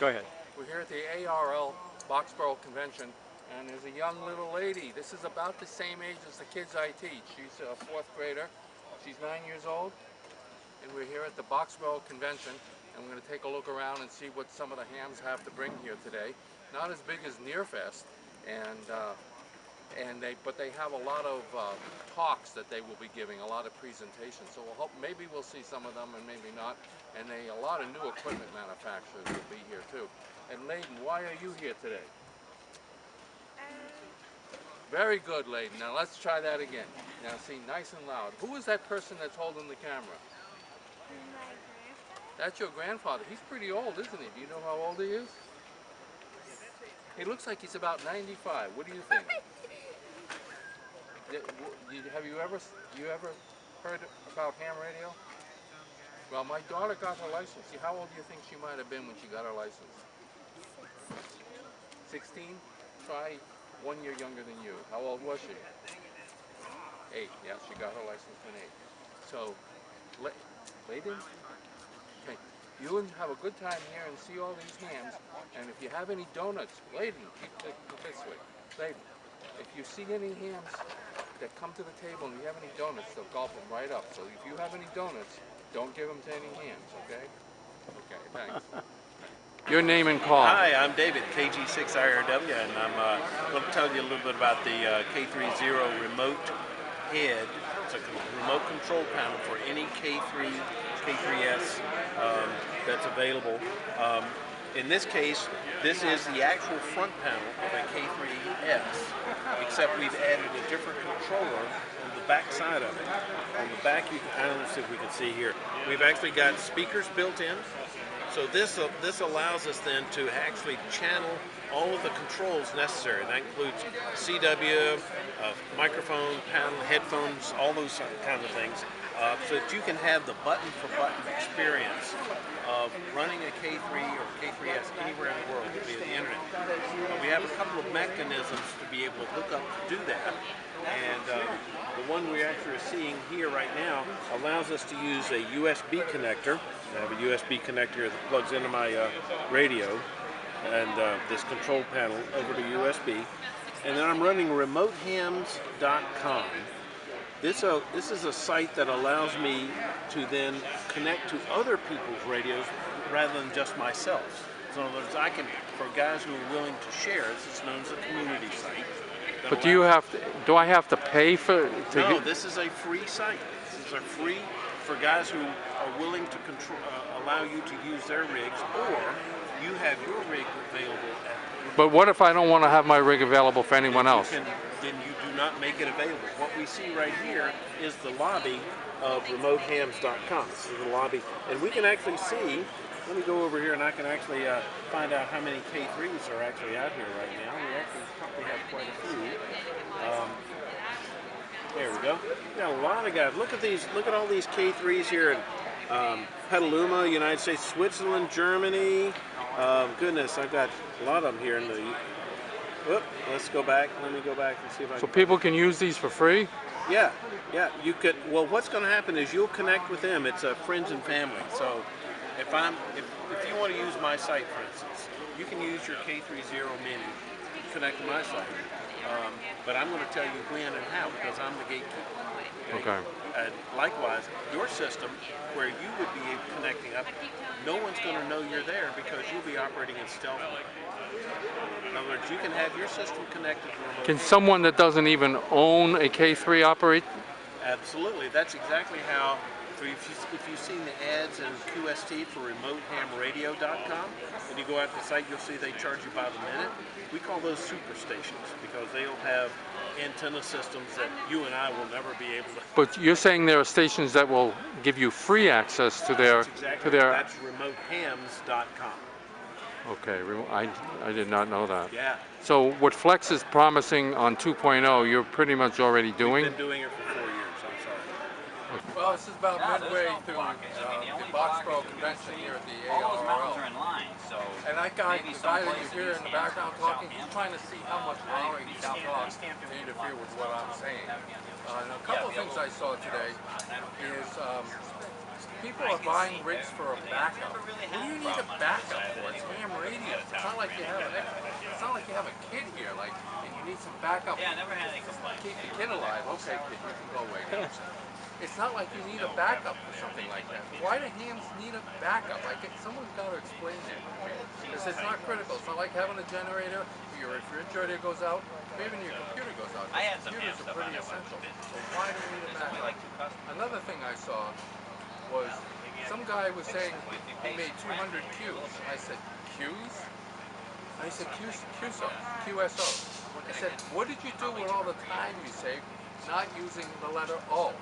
Go ahead. We're here at the ARRL Boxboro convention, and there's a young little lady. This is about the same age as the kids I teach. She's a 4th grader. She's 9 years old, and we're here at the Boxboro convention, and we're going to take a look around and see what some of the hams have to bring here today. Not as big as Nearfest, but they have a lot of talks that they will be giving, a lot of presentations. So we'll hope maybe we'll see some of them and maybe not. And a lot of new equipment manufacturers will be here too. And Layden, why are you here today? Very good, Layden. Now let's try that again. Now see, nice and loud. Who is that person that's holding the camera? My grandfather. That's your grandfather. He's pretty old, isn't he? Do you know how old he is? He looks like he's about 95. What do you think? Have you ever heard about ham radio? Well, my daughter got her license. See, how old do you think she might have been when she got her license? 16? Try 1 year younger than you. How old was she? 8. Yeah, she got her license when 8. So, Layden, okay, you have a good time here and see all these hams. And if you have any donuts, Layden, keep this way. Layden, if you see any hams that come to the table and you have any donuts, they'll gulp them right up. So if you have any donuts, don't give them to any hams, okay? Okay, thanks. Your name and call. Hi, I'm David, KG6IRW, and I'm going to tell you a little bit about the K30 remote head. It's a remote control panel for any K3, K3S that's available. In this case, this is the actual front panel of a K3S, except we've added a different controller on the back side of it. On the back, I don't know if we can see here, we've actually got speakers built in. So this allows us then to actually channel all of the controls necessary. That includes CW, microphone, panel, headphones, all those kinds of things, so that you can have the button-for-button experience of running a K3 or K3S anywhere in the world via the internet. We have a couple of mechanisms to be able to hook up to do that. And the one we actually are seeing here right now allows us to use a USB connector. I have a USB connector that plugs into my radio and this control panel over to USB. And then I'm running remotehams.com. This is a site that allows me to then connect to other people's radios rather than just myself. So in other words, I can, for guys who are willing to share, it's known as a community site. But do I have to pay for it? No, this is a free site. This is a free for guys who are willing to allow you to use their rigs, or you have your rig available at. But what if I don't want to have my rig available for anyone else? Then you do not make it available. What we see right here is the lobby of remotehams.com. This is the lobby, and we can actually see. Let me go over here and I can actually find out how many K3s are actually out here right now. We actually probably have quite a few. There we go. We got a lot of guys. Look at these. Look at all these K3s here in Petaluma, United States, Switzerland, Germany. Goodness, I've got a lot of them here in the. Whoop, let's go back. Let me go back and see if I can. So people can use these for free? Yeah, yeah. You could. Well, what's going to happen is you'll connect with them. It's friends and family. So. If you want to use my site, for instance, you can use your K30 menu, connect to my site. But I'm going to tell you when and how because I'm the gatekeeper. Okay. And likewise, your system, where you would be connecting up, no one's going to know you're there because you'll be operating in stealth mode. In other words, you can have your system connected to remote. Can someone that doesn't even own a K3 operate? Absolutely. That's exactly how. If you've seen the ads in QST for remotehamradio.com, when you go out to the site, you'll see they charge you by the minute. We call those super stations because they'll have antenna systems that you and I will never be able to. But you're saying there are stations that will give you free access to their That's remotehams.com. Okay, I did not know that. Yeah. So what Flex is promising on 2.0, you're pretty much already doing? We've been doing it for 4 years. I'm sorry. Well, this is about midway through the Boxboro convention here at the ARRL. And that guy, the guy that you hear in the background talking, he's trying to see how much longer he can talk to interfere with what I'm saying. And a couple of things I saw today is people are buying rigs for a backup. What do you need a backup for? It's ham radio. It's not like you have a kid here, like, and you need some backup. Yeah, I never had any complaints. Keep the kid alive. Okay, kid, you can go away now. It's not like you need a backup for something like that. Why do hams need a backup? Like, someone's got to explain that to me. Because it's not critical. It's not like having a generator, your refrigerator goes out, maybe your computer goes out. I had some Computers ham are stuff pretty on there essential. once. So why do you need a backup? Another thing I saw was some guy was saying he made 200 Qs. I said, Qs? And he said, QSO. I said, what did you do with all the time you saved not using the letter O?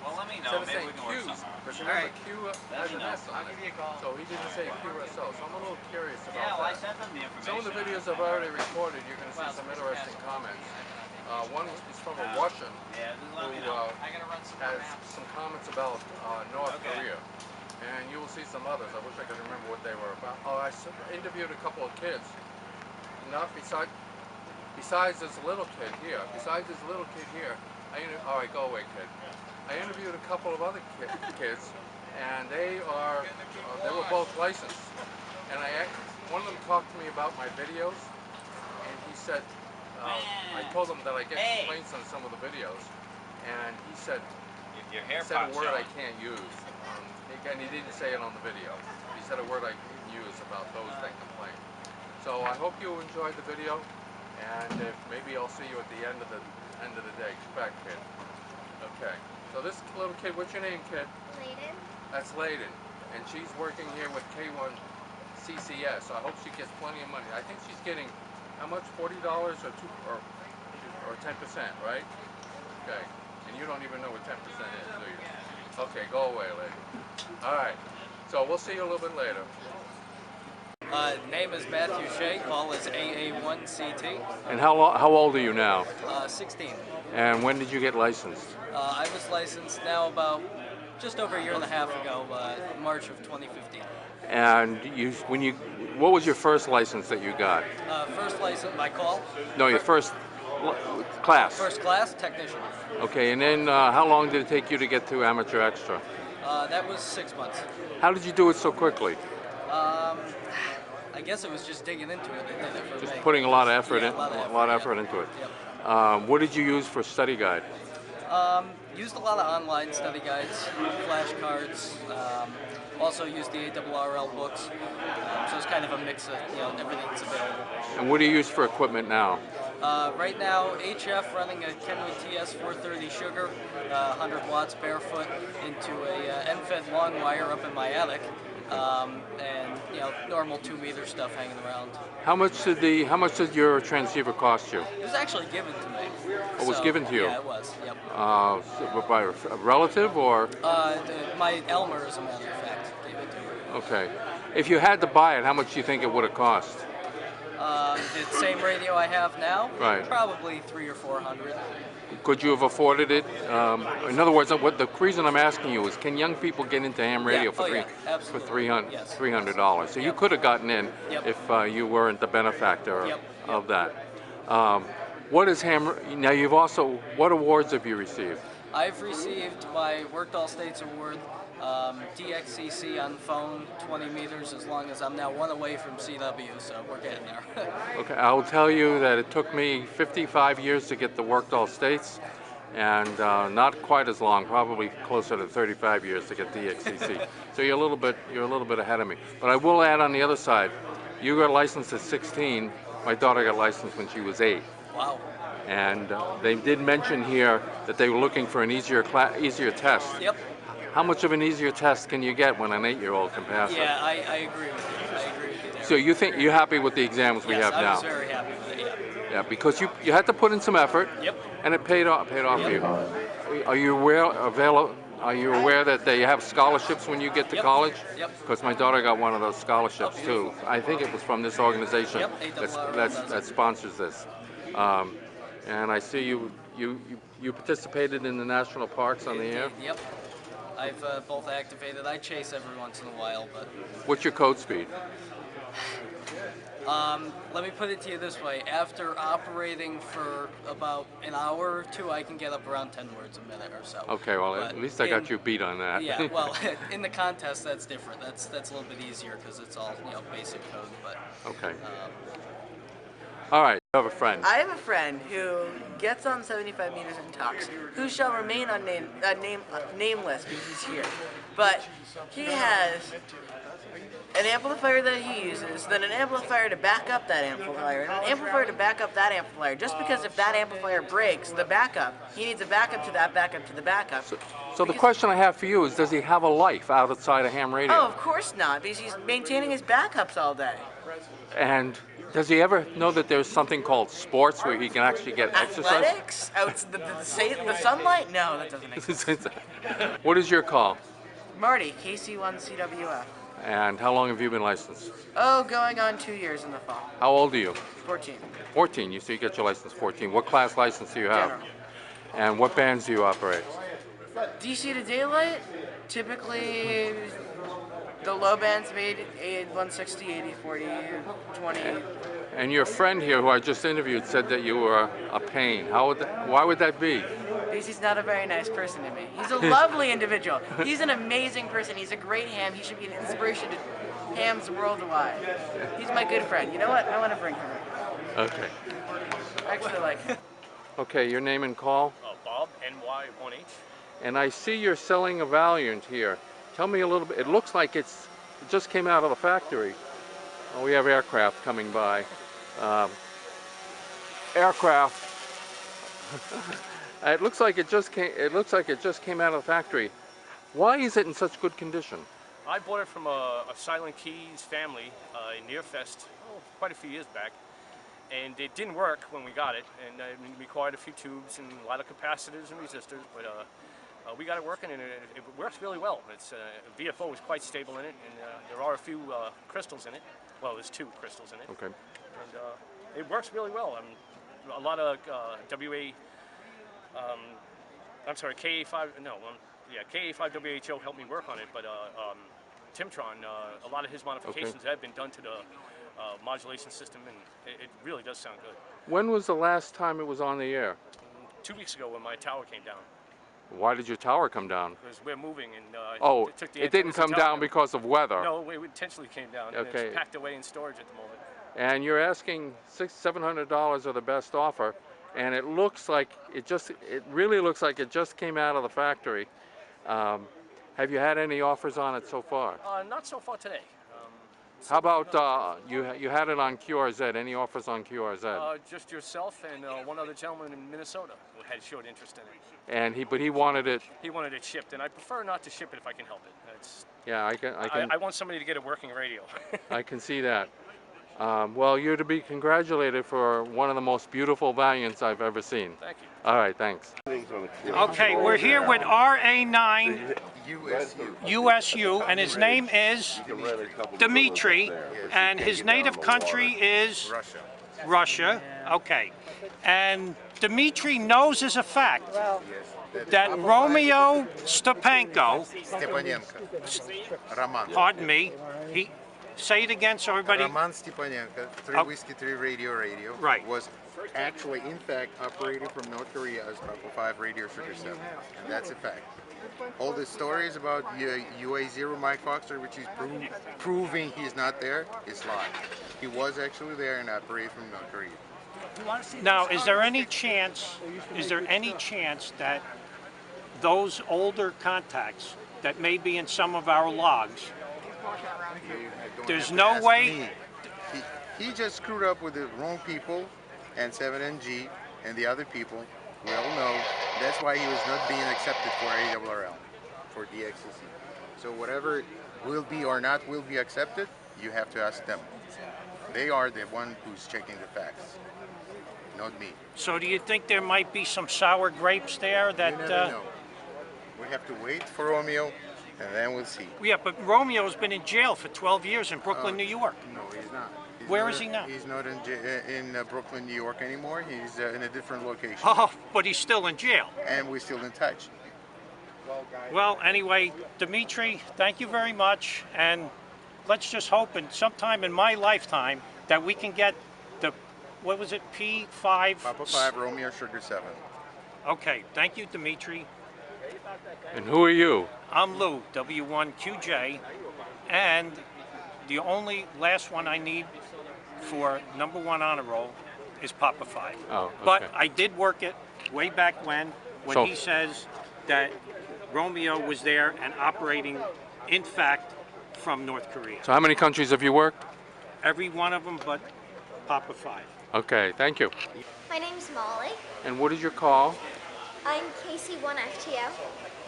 Well, let me know. Instead of Maybe saying we can work Qs, something. because All remember right. Q has an S on I'll give you it. a call. So he didn't say QSO. So I'm a little curious Yeah, about well, I that. sent them the information. Some of the videos I've already recorded, you're going to see some interesting comments. One is from a Russian Yeah, just let me who know. I gotta run some has maps. some comments about North Okay. Korea. And you will see some others. I wish I could remember what they were about. Oh, I interviewed a couple of kids. Not besides this little kid here. All right, go away, kid. I interviewed a couple of other kids, and they were both licensed. And one of them talked to me about my videos, and he said, I told him that I get complaints on some of the videos, and he said, Your hair a pops word I showing. can't use. And he didn't say it on the video. He said a word I couldn't use about those that complain. So I hope you enjoyed the video, and maybe I'll see you at the end of the day. Come back, kid. Okay. So this little kid, what's your name, kid? Layden. That's Layden, and she's working here with K1 CCS. So I hope she gets plenty of money. I think she's getting how much? $40 or 10%, right? Okay. And you don't even know what 10% is, do you? Okay, go away, Layden. All right. So we'll see you a little bit later. Name is Matthew Shea, call is AA1CT, And how old are you now? 16. And when did you get licensed? I was licensed now about just over a year and a half ago, March of 2015. And what was your first license that you got? First license, my call? No, your first class. First class, technician. Okay, and then how long did it take you to get to amateur extra? That was 6 months. How did you do it so quickly? I guess it was just digging into it. They did it for Just me. putting a lot of effort Yeah, a lot of yeah. effort into it. Yep. What did you use for study guide? Used a lot of online study guides, flashcards. Also used the ARRL books. So it's kind of a mix of everything that's available. And what do you use for equipment now? Right now, HF running a Kenwood TS430 sugar, 100 watts barefoot into a end-fed long wire up in my attic, and normal 2-meter stuff hanging around. How much did your transceiver cost you? It was actually given to me. It was given to you? Yeah, it was. Yep. By a relative or? My Elmer, as a matter of fact, gave it to me. Okay. If you had to buy it, how much do you think it would have cost? The same radio I have now, Right. Probably $300 or $400. Could you have afforded it? In other words, the reason I'm asking you is, can young people get into ham radio for absolutely. Yes. $300? So you could have gotten in if you weren't the benefactor of that. What is ham? Now what awards have you received? I've received my Worked All States Award, DXCC on phone, 20 meters, as long as I'm now one away from CW, so we're getting there. Okay, I will tell you that it took me 55 years to get the Worked All States, and not quite as long, probably closer to 35 years to get DXCC. So you're a little bit ahead of me. But I will add on the other side, you got licensed at 16. My daughter got licensed when she was 8. Wow. And they did mention here that they were looking for an easier test. Yep. How much of an easier test can you get when an 8-year-old can pass it? Yeah, I agree with you. I agree with you there. So you're happy with the exams we have now? Yes, I was very happy with it, Yeah, because you had to put in some effort. Yep. And it paid off for you. Are you aware that they have scholarships when you get to college? Yep. Because my daughter got one of those scholarships too. I think it was from this organization that sponsors this. And I see you participated in the national parks on the air. Yep. I've both activated. I chase every once in a while, but What's your code speed? Let me put it to you this way. After operating for about an hour or two, I can get up around 10 words a minute or so. Okay, well, But at least I got you beat on that. Yeah, well, in the contest, that's different. That's a little bit easier because it's all, basic code. But Okay. All right, you have a friend. I have a friend who gets on 75 meters and talks, who shall remain nameless because he's here. But he has an amplifier that he uses, then an amplifier to back up that amplifier, and an amplifier to back up that amplifier. Just because if that amplifier breaks, the backup, he needs a backup to that backup to the backup. So the question I have for you is, does he have a life outside of ham radio? Oh, of course not, because he's maintaining his backups all day. And does he ever know that there's something called sports where he can actually get exercise? Athletics? Out the sunlight? No, that doesn't exist. What is your call? Marty, KC1CWF. And how long have you been licensed? Oh, going on 2 years in the fall. How old are you? 14. 14. You say you get your license 14. What class license do you have? General. And what bands do you operate? DC to daylight, typically the low bands made 160, 80, 40, 20. And your friend here, who I just interviewed, said that you were a pain. Why would that be? Because he's not a very nice person to me. He's a lovely individual. He's an amazing person. He's a great ham. He should be an inspiration to hams worldwide. He's my good friend. You know what? I want to bring him in. Okay. I actually like him. Okay, your name and call? Bob, NY1H. And I see you're selling a Valiant here. Tell me a little bit. It looks like it just came out of the factory. Oh, we have aircraft coming by. Aircraft. It looks like it just came. It looks like it just came out of the factory. Why is it in such good condition? I bought it from a Silent Keys family in Hamfest quite a few years back, and it didn't work when we got it, and it required a few tubes and a lot of capacitors and resistors, but we got it working, and it works really well. It's VFO is quite stable in it, and there are a few crystals in it. Well, there's 2 crystals in it. Okay. And it works really well. A lot of KA5, KA5WHO helped me work on it, but Timtron, a lot of his modifications have been done to the modulation system, and it really does sound good. When was the last time it was on the air? 2 weeks ago when my tower came down. Why did your tower come down? Because we're moving, and it didn't come down because of weather. No, it intentionally came down. And Okay. it's packed away in storage at the moment. And you're asking $700 of the best offer, and it looks like it really looks like it just came out of the factory. Have you had any offers on it so far? Not so far today. How about you had it on QRZ? Any offers on QRZ? Just yourself and one other gentleman in Minnesota who had showed interest in it. And but he wanted it. He wanted it shipped, and I prefer not to ship it if I can help it. Yeah, I want somebody to get a working radio. I can see that. Well, you're to be congratulated for one of the most beautiful Valiants I've ever seen. Thank you. All right, thanks. Okay, we're here with RA9 USU, and his name is Dimitri, and his native country is Russia. Okay, and Dimitri knows as a fact that Romeo Stepanenko, pardon me, say it again so everybody. Roman Stepanenko, 3 Whiskey 3 Radio, right, was actually, in fact, operated from North Korea as Purple 5 Radio Sugar 7, and that's a fact. All the stories about UA0 Mike Foxer, which is proving he's not there, is lie. He was actually there and operated from North Korea. Now, is there any chance that those older contacts that may be in some of our logs, there's no way? He just screwed up with the wrong people, and 7NG and the other people. We all know that's why he was not being accepted for ARRL, for DXCC. So whatever will be or not will be accepted, you have to ask them. They are the one who's checking the facts, not me. So do you think there might be some sour grapes there that? You never know. We have to wait for Romeo, and then we'll see. Yeah, but Romeo's been in jail for 12 years in Brooklyn, New York. No, he's not. Where is he now? He's not in Brooklyn, New York anymore. He's in a different location. Oh, but he's still in jail. And we're still in touch. Well, anyway, Dimitri, thank you very much. And let's just hope sometime in my lifetime that we can get the, what was it, P5? Papa 5, Romeo Sugar 7. Okay, thank you, Dimitri. And who are you? I'm Lou, W1QJ, and the only last one I need for #1 honor roll is Papa 5. Oh, okay. But I did work it way back when So- he says that Romeo was there and operating, in fact, from North Korea. So how many countries have you worked? Every one of them but Papa 5. Okay, thank you. My name's Molly. And what is your call? I'm KC1FTO.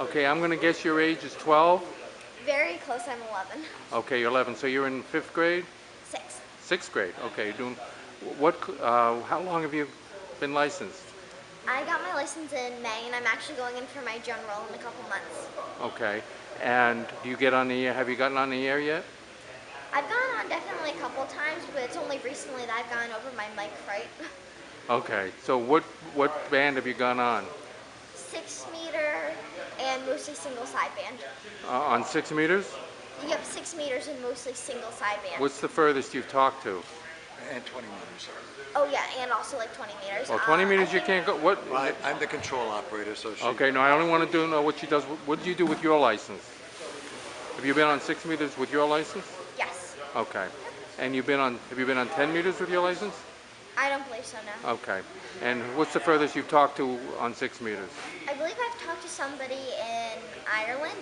Okay, I'm gonna guess your age is 12? Very close, I'm 11. Okay, you're 11, so you're in 5th grade? 6. 6th grade, okay. You're doing, how long have you been licensed? I got my license in May, and I'm actually going in for my general in a couple months. Okay, and do you get on the air, have you gotten on the air yet? I've gone on definitely a couple times, but it's only recently that I've gone over my mic fright. Okay, so what band have you gone on? 6 meter and mostly single sideband. On 6 meters? Yep, 6 meters and mostly single sideband. What's the furthest you've talked to? And 20 meters. Oh yeah, and also like 20 meters. Well, 20 meters I you think- can't go, what? Well, I'm the control operator, so she... Okay, no, I only want to know what she does. What do you do with your license? Have you been on 6 meters with your license? Yes. Okay. And have you been on 10 meters with your license? I don't believe so, no. Okay. And what's the furthest you've talked to on 6 meters? I believe I've talked to somebody in Ireland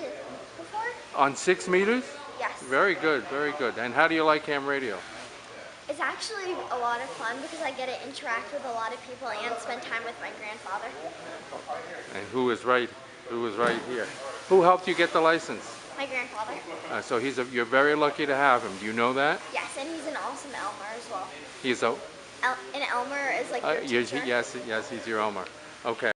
before. On 6 meters? Yes. Very good, very good. And how do you like ham radio? It's actually a lot of fun because I get to interact with a lot of people and spend time with my grandfather. And who is right here? Who helped you get the license? My grandfather. So you're very lucky to have him. Do you know that? Yes, and he's an awesome Elmer as well. He's a, And Elmer is like your teacher. yes, he's your Elmer. Okay.